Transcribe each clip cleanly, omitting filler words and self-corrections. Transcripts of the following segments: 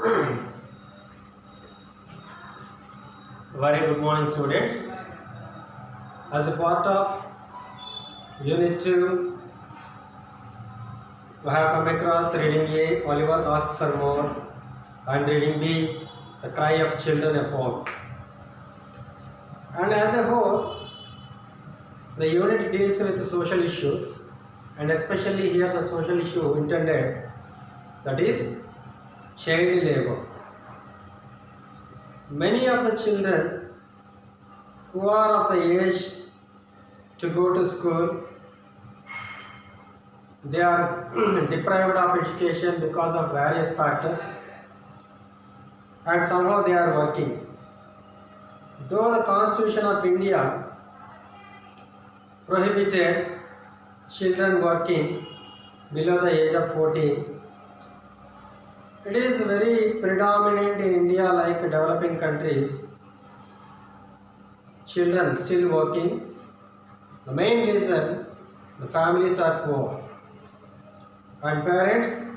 Very good morning, students. As a part of Unit 2, we have come across reading A, Oliver asks for more, and reading B, The Cry of Children Upon. And as a whole, the unit deals with the social issues, and especially here the social issue intended, that is child labor. Many of the children who are of the age to go to school, they are deprived of education because of various factors, and somehow they are working. Though the Constitution of India prohibited children working below the age of 14, it is very predominant in India, like developing countries. Children still working. The main reason, the families are poor, and parents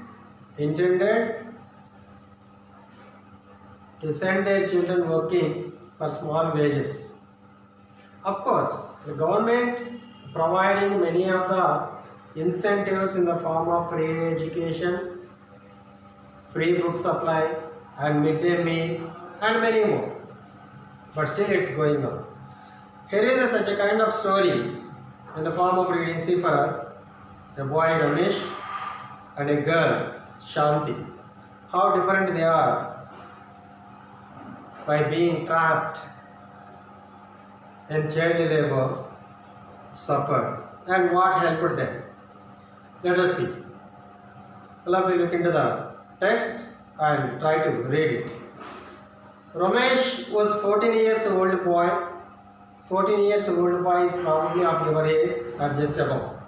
intended to send their children working for small wages. Of course, the government providing many of the incentives in the form of free education, free book supply, and midday meal, and many more. But still it's going on. Here is such a kind of story in the form of reading. See for us, a boy Ramesh and a girl Shanti. How different they are by being trapped in child labor, suffered, and what helped them. Let us see. Let me look into the text and try to read it. Ramesh was 14 years old boy. 14 years old boy is probably of your age or just above.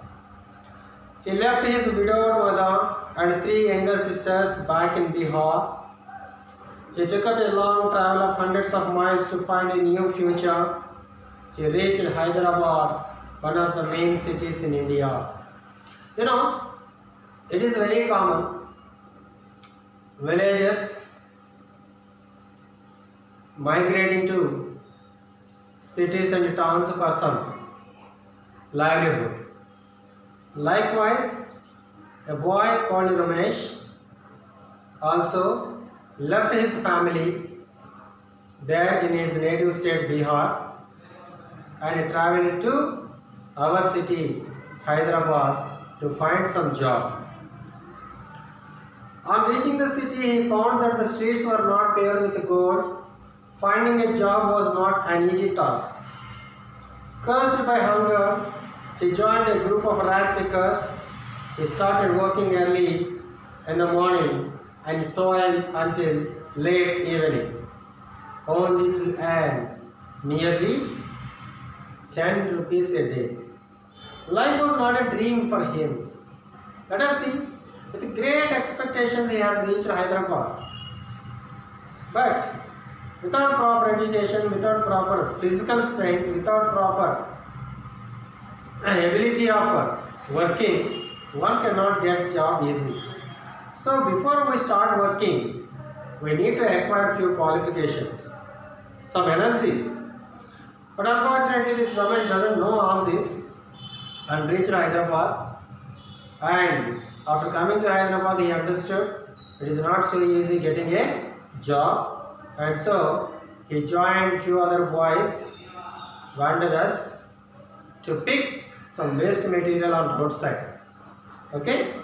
He left his widowed mother and 3 younger sisters back in Bihar. He took up a long travel of hundreds of miles to find a new future. He reached Hyderabad, one of the main cities in India. You know, it is very common. Villagers migrating to cities and towns for some livelihood. Likewise, a boy called Ramesh also left his family there in his native state Bihar and traveled to our city Hyderabad to find some job. On reaching the city, he found that the streets were not paved with gold. Finding a job was not an easy task. Cursed by hunger, he joined a group of rag pickers. He started working early in the morning and toiled until late evening, only to earn nearly 10 rupees a day. Life was not a dream for him. Let us see. With great expectations, he has reached Hyderabad. But without proper education, without proper physical strength, without proper ability of working, one cannot get job easy. So before we start working, we need to acquire few qualifications, some energies. But unfortunately, this Ramesh doesn't know all this and reached Hyderabad. And after coming to Hyderabad, he understood it is not so easy getting a job, and so he joined few other boys, wanderers, to pick some waste material on roadside. Okay,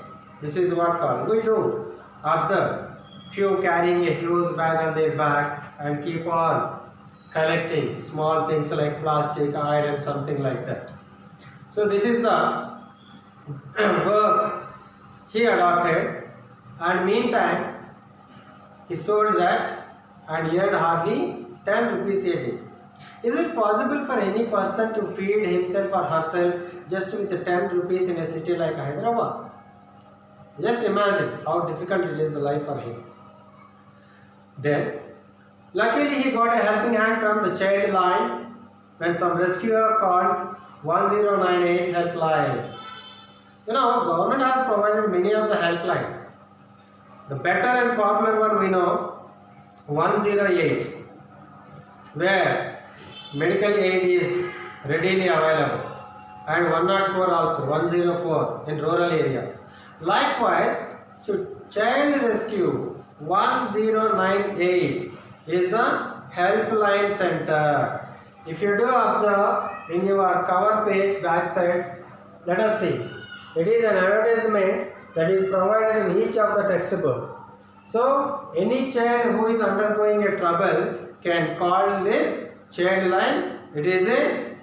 this is what called. We do observe few carrying a huge bag on their back and keep on collecting small things like plastic, iron, something like that. So this is the work he adopted, and meantime he sold that and earned hardly 10 rupees a day. Is it possible for any person to feed himself or herself just with 10 rupees in a city like Hyderabad? Just imagine how difficult it is the life for him. Then, luckily he got a helping hand from the child line when some rescuer called 1098 helpline. You know, government has provided many of the helplines. The better and popular one we know 108, where medical aid is readily available, and 104 also, 104 in rural areas. Likewise, child rescue 1098 is the helpline center. If you do observe in your cover page backside, let us see. It is an advertisement that is provided in each of the textbook. So any child who is undergoing a trouble can call this child line. It is a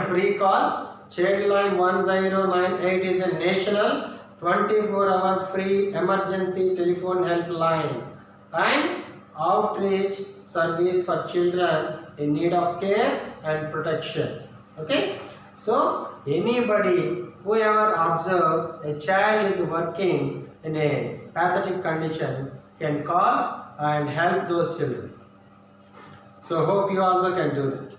free call. Child line 1098 is a national 24-hour free emergency telephone helpline and outreach service for children in need of care and protection. Okay, so anybody whoever observe a child is working in a pathetic condition can call and help those children. So hope you also can do that.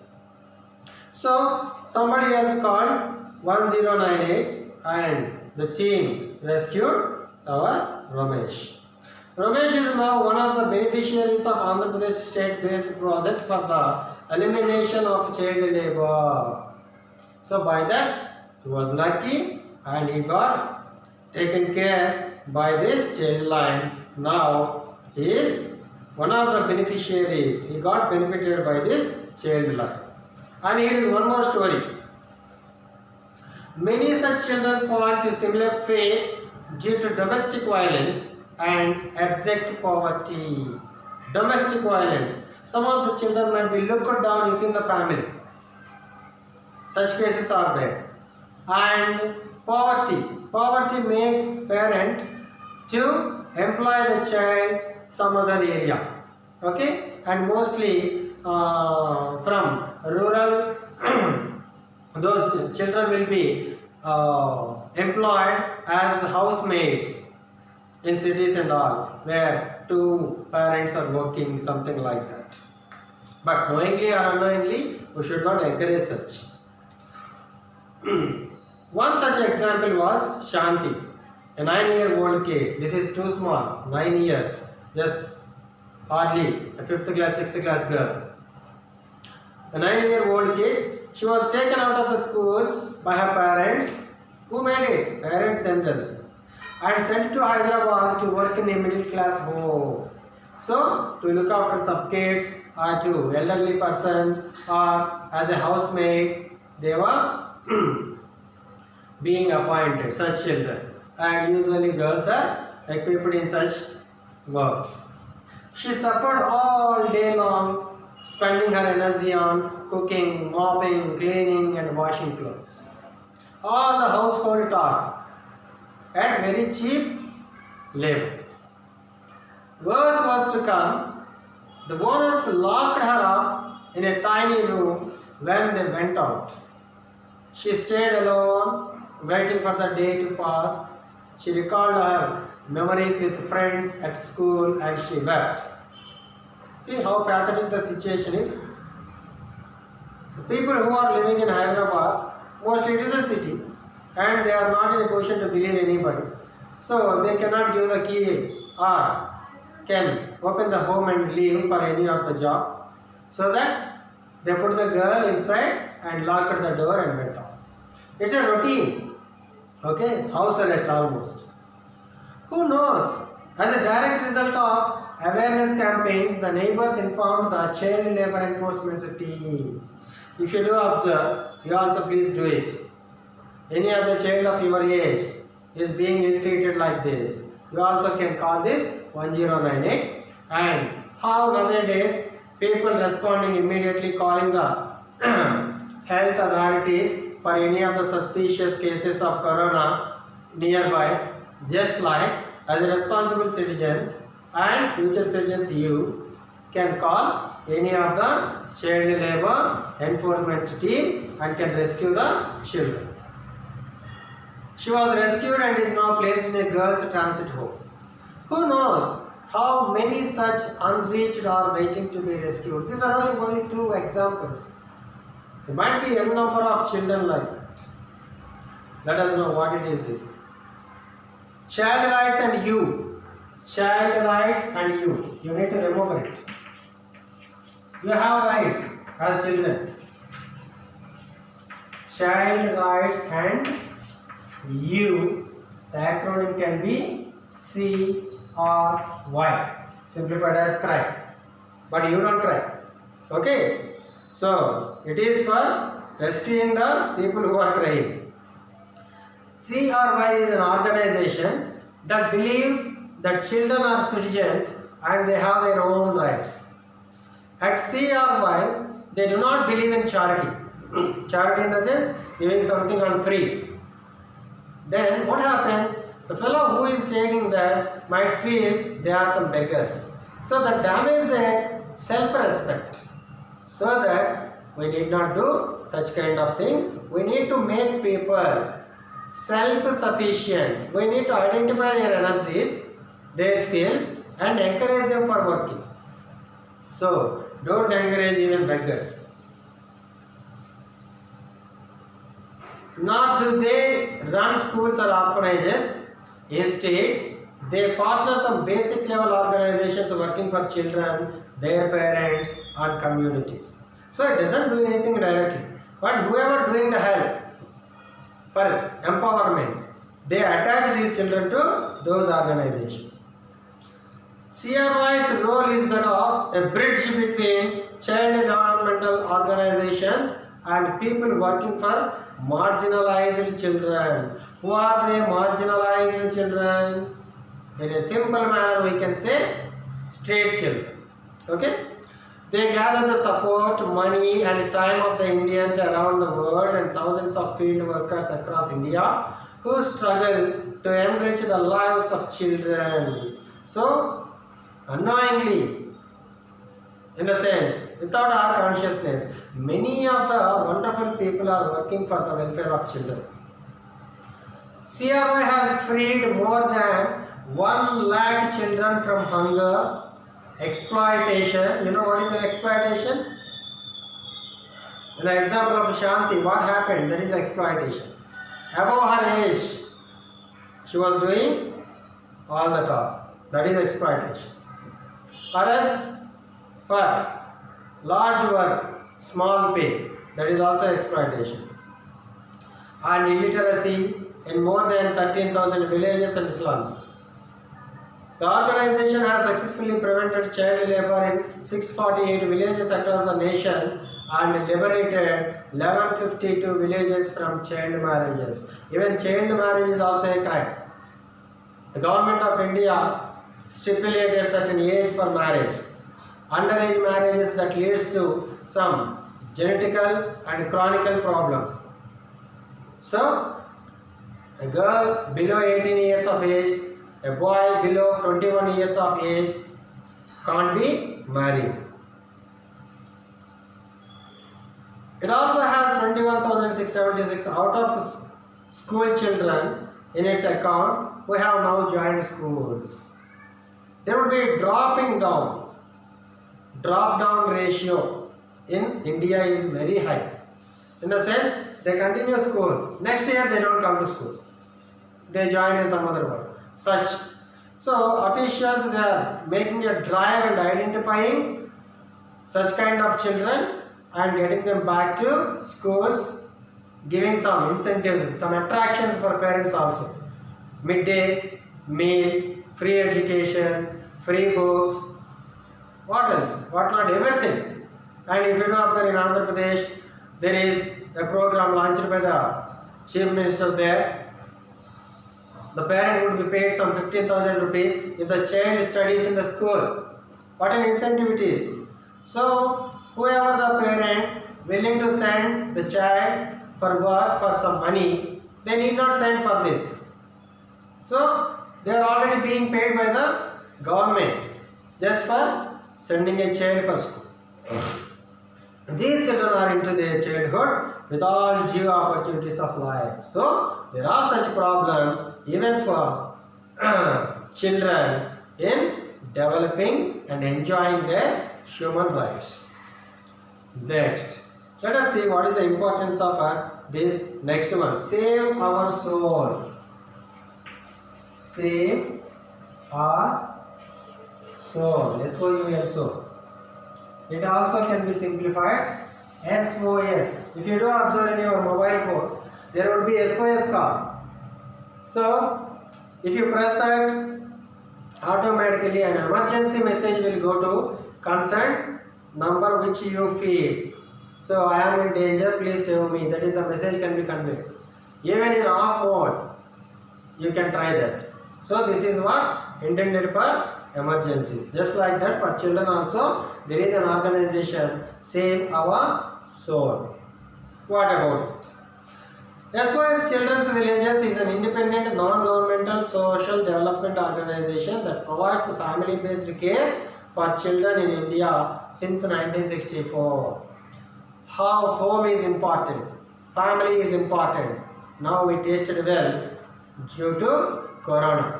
So somebody else called 1098 and the team rescued our Ramesh. Ramesh is now one of the beneficiaries of Andhra Pradesh state-based project for the elimination of child labor. So by that he was lucky and he got taken care by this child line. Now he is one of the beneficiaries. He got benefited by this child line. And here is one more story. Many such children fall to similar fate due to domestic violence and abject poverty. Domestic violence. Some of the children might be looked down within the family. Such cases are there. And poverty. Poverty makes parent to employ the child some other area. Okay? And mostly from rural those children will be employed as housemaids in cities and all, where two parents are working, something like that. But knowingly or unknowingly, we should not encourage such. One such example was Shanti, a 9-year-old kid. This is too small, 9 years, just hardly a 5th class, 6th class girl. A 9-year-old kid. She was taken out of the school by her parents. Who made it? Parents themselves. And sent to Hyderabad to work in a middle class home. So, to look after some kids or to elderly persons or as a housemaid, they were being appointed, such children. And usually girls are equipped in such works. She suffered all day long, spending her energy on cooking, mopping, cleaning and washing clothes. All the household tasks at very cheap labor. Worse was to come, the owners locked her up in a tiny room when they went out. She stayed alone, waiting for the day to pass. She recalled her memories with friends at school and she wept. See how pathetic the situation is. The people who are living in Hyderabad, mostly it is a city and they are not in a position to believe anybody. So they cannot give the key or can open the home and leave for any of the job. So that they put the girl inside and locked the door and went off. It's a routine. Okay, house arrest almost. Who knows? As a direct result of awareness campaigns, the neighbors informed the child labor enforcement team. If you do observe, you also please do it. Any other child of your age is being ill-treated like this, you also can call this 1098. And how nowadays people responding immediately calling the health authorities for any of the suspicious cases of corona nearby, just like as responsible citizens and future citizens, you can call any of the child labor enforcement team and can rescue the children. She was rescued and is now placed in a girls' transit home. Who knows how many such unreached are waiting to be rescued? These are only two examples. There might be a number of children like that. Let us know what it is this. Child rights and you. child rights and you. You need to remember it. You have rights as children. Child rights and you. The acronym can be CRY. Simplified as cry. But you don't cry. Okay. So it is for rescuing the people who are crying. CRY is an organization that believes that children are citizens and they have their own rights. At CRY, they do not believe in charity. Charity in the sense, giving something on free. Then what happens? The fellow who is taking that might feel they are some beggars. So that damage their self-respect. So that we need not do such kind of things. We need to make people self-sufficient. We need to identify their energies, their skills, and encourage them for working. So don't encourage even beggars. Nor do they run schools or orphanages. Instead, they partner some basic level organizations working for children, their parents, and communities. So it doesn't do anything directly. But whoever doing the help for empowerment, they attach these children to those organizations. CRY's role is that of a bridge between child developmental organizations and people working for marginalized children. Who are they marginalized children? In a simple manner we can say street children. Okay? They gather the support, money and time of the Indians around the world and thousands of field workers across India who struggle to enrich the lives of children. So, unknowingly, in the sense, without our consciousness, many of the wonderful people are working for the welfare of children. CRY has freed more than 1 lakh children from hunger, exploitation. You know what is an exploitation? In the example of Shanti, what happened? That is exploitation. Above her age, she was doing all the tasks. That is exploitation. Or else, for large work, small pay. That is also exploitation. And illiteracy in more than 13,000 villages and slums. The organization has successfully prevented child labor in 648 villages across the nation and liberated 1152 villages from child marriages. Even child marriage is also a crime. The government of India stipulated certain age for marriage. Underage marriages that leads to some genetical and chronic problems. So, a girl below 18 years of age, a boy below 21 years of age can't be married. It also has 21,676 out of school children in its account who have now joined schools. There would be a drop down ratio in India is very high. In the sense, they continue school. Next year they don't come to school. They join in some other work. So officials, they are making a drive and identifying such kind of children and getting them back to schools, giving some incentives, some attractions for parents also. Midday meal, free education, free books, what else? What not? Everything. And if you do observe in Andhra Pradesh, there is a program launched by the Chief Minister there. The parent would be paid some 15,000 rupees if the child studies in the school. What an incentive it is. So, whoever the parent willing to send the child for work for some money, they need not send for this. So, they are already being paid by the government just for sending a child for school. These children are into their childhood with all due opportunities of life. So, there are such problems even for children in developing and enjoying their human rights. Next, let us see what is the importance of this next one. Save our soul. Save our soul, SOUL. It also can be simplified SOS. If you do observe in your mobile phone, there would be SOS call. So, if you press that, automatically an emergency message will go to concerned number which you feed. So, I am in danger, please save me. That is the message can be conveyed. Even in off mode, you can try that. So, this is what intended for emergencies. Just like that, for children also, there is an organization, Save Our Soul. What about it? SOS Children's Villages is an independent, non-governmental social development organization that provides family-based care for children in India since 1964. How home is important, family is important. Now we tasted well due to Corona.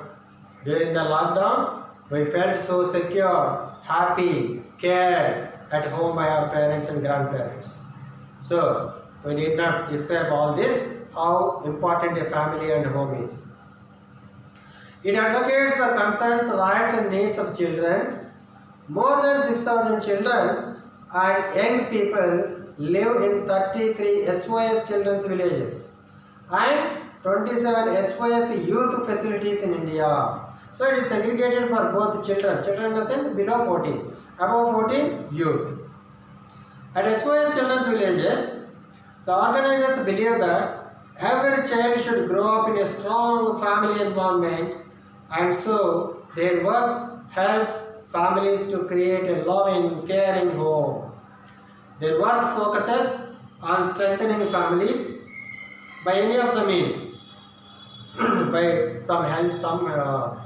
During the lockdown, we felt so secure, happy, cared at home by our parents and grandparents. So, we need not describe all this, how important a family and home is. It advocates the concerns, rights and needs of children. More than 6,000 children and young people live in 33 SOS children's villages and 27 SOS youth facilities in India. So it is segregated for both children in the sense below 14, above 14 youth. At SOS children's villages, the organizers believe that every child should grow up in a strong family environment, and so their work helps families to create a loving, caring home. Their work focuses on strengthening families by any of the means, by some help,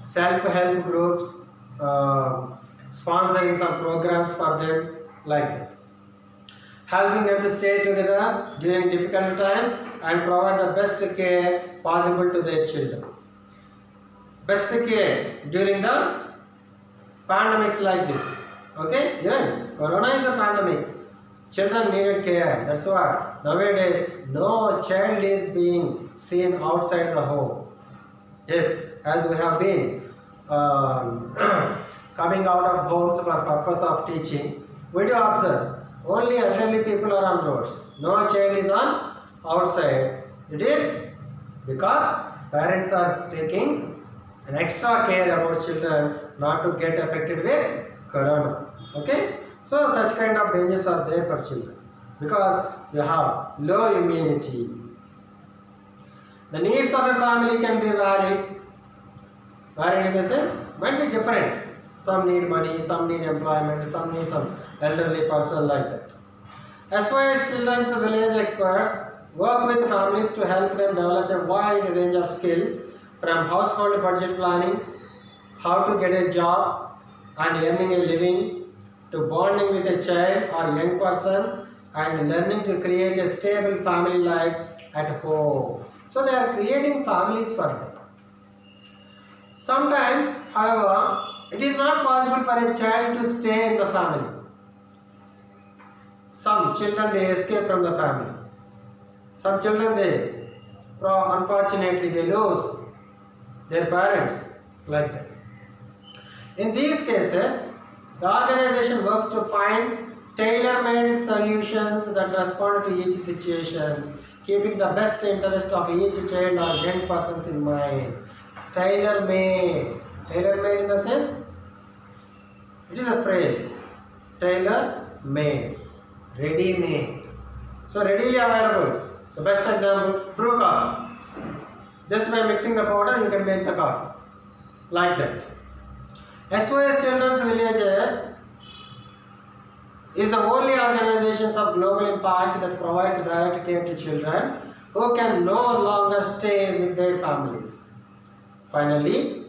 self-help groups, sponsoring some programs for them, like that. Helping them to stay together during difficult times and provide the best care possible to their children. Best care during the pandemics like this. Okay, even Corona is a pandemic. Children needed care. That's why nowadays no child is being seen outside the home. Yes, as we have been coming out of homes for purpose of teaching, we do observe only elderly people are on roads. No child is on outside. It is because parents are taking an extra care about children not to get affected with Corona. Okay? So such kind of dangers are there for children because you have low immunity. The needs of a family can be varied. Varied in the sense, might be different. Some need money, some need employment, some need some elderly person like that. SOS Children's Village experts work with families to help them develop a wide range of skills from household budget planning, how to get a job and earning a living, to bonding with a child or young person and learning to create a stable family life at home. So they are creating families for them. Sometimes, however, it is not possible for a child to stay in the family. Some children, they escape from the family. Some children, unfortunately, they lose their parents, like that. In these cases, the organization works to find tailor-made solutions that respond to each situation, keeping the best interest of each child or young persons in mind. Tailor-made. Tailor-made in the sense, it is a phrase. Tailor-made. Ready-made. So readily available. The best example, brew coffee. Just by mixing the powder, you can make the coffee. Like that. SOS Children's Villages is the only organization of global impact that provides direct care to children who can no longer stay with their families. Finally,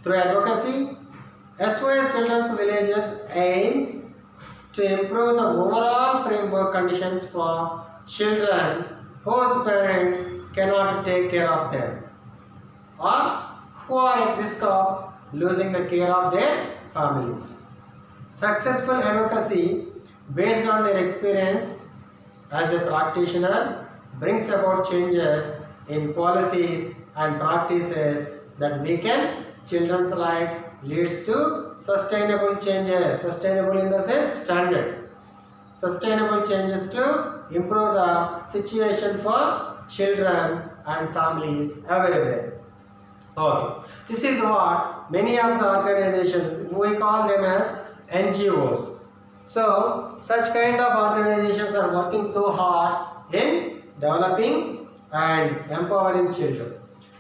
through advocacy, SOS Children's Villages aims to improve the overall framework conditions for children whose parents cannot take care of them or who are at risk of losing the care of their families. Successful advocacy based on their experience as a practitioner brings about changes in policies and practices that weaken children's lives leads to sustainable changes. Sustainable in the sense standard. Sustainable changes to improve the situation for children and families everywhere. Okay. This is what many of the organizations, we call them as NGOs. So, such kind of organizations are working so hard in developing and empowering children.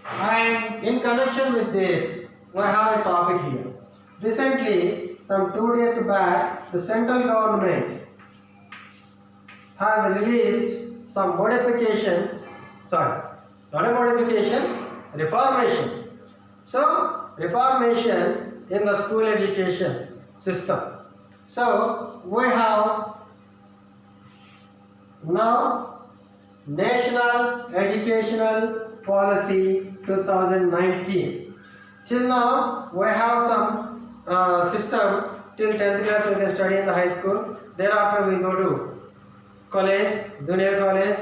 And in connection with this, we have a topic here. Recently, some 2 days back, the central government has released some modifications, not a modification, reformation. So, reformation in the school education system. So, we have now National Educational Policy 2019. Till now, we have some system till 10th class we can study in the high school. Thereafter, we go to college, junior college,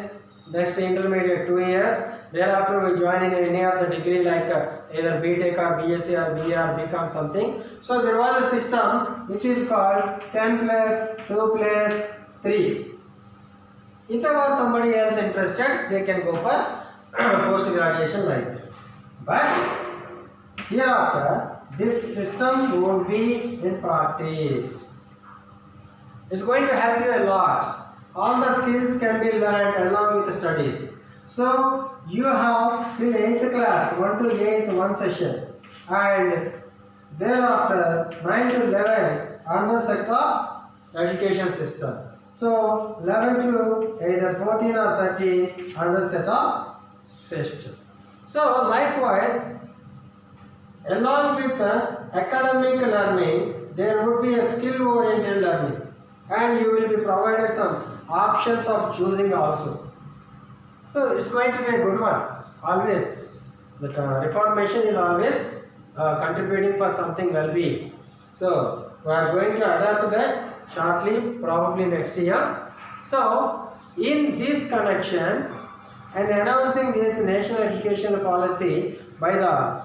next intermediate 2 years. Thereafter, we join in any of the degree like either BTech or BSc or BA or BCom something. So, there was a system which is called 10 plus 2 plus 3. If I want somebody else interested, they can go for post graduation like that. But hereafter, this system won't be in practice. It's going to help you a lot. All the skills can be learned along with the studies. So, you have till 8th class, 1 to 8, one session. And thereafter, 9 to 11, another set of education system. So, 11 to either 14 or 13, another set of session. So, likewise, along with the academic learning, there would be a skill-oriented learning. And you will be provided some options of choosing also. So, it's going to be a good one. Always, the reformation is always contributing for something well-being. So, we are going to adapt to that shortly, probably next year. So, in this connection and announcing this national educational policy by the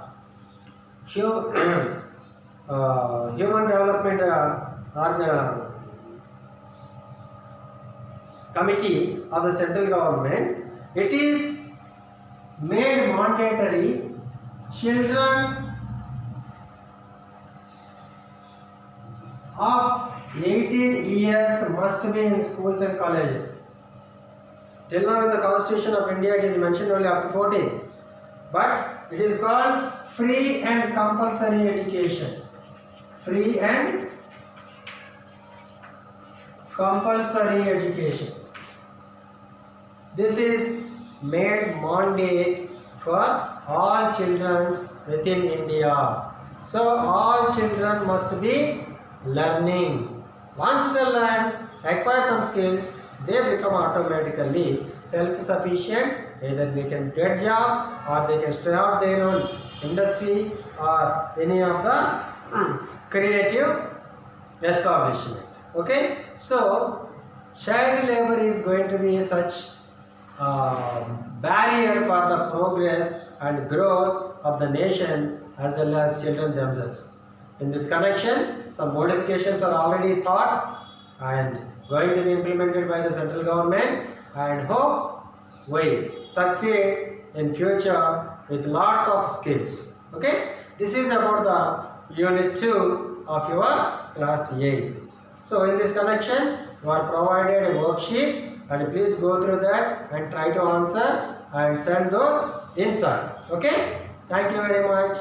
Human Development Committee of the central government, it is made mandatory children of 18 years must be in schools and colleges. Till now in the Constitution of India it is mentioned only up to 14. But it is called free and compulsory education. Free and compulsory education. This is made mandate for all children within India. So all children must be learning. Once they learn, acquire some skills, they become automatically self-sufficient. Either they can get jobs or they can start their own industry or any of the creative establishment. Okay, so child labor is going to be such barrier for the progress and growth of the nation as well as children themselves. In this connection, some modifications are already thought and going to be implemented by the central government, and hope we succeed in future with lots of skills. Okay, this is about the unit 2 of your class 8. So in this connection, you are provided a worksheet, and please go through that and try to answer and send those in time. Okay, thank you very much.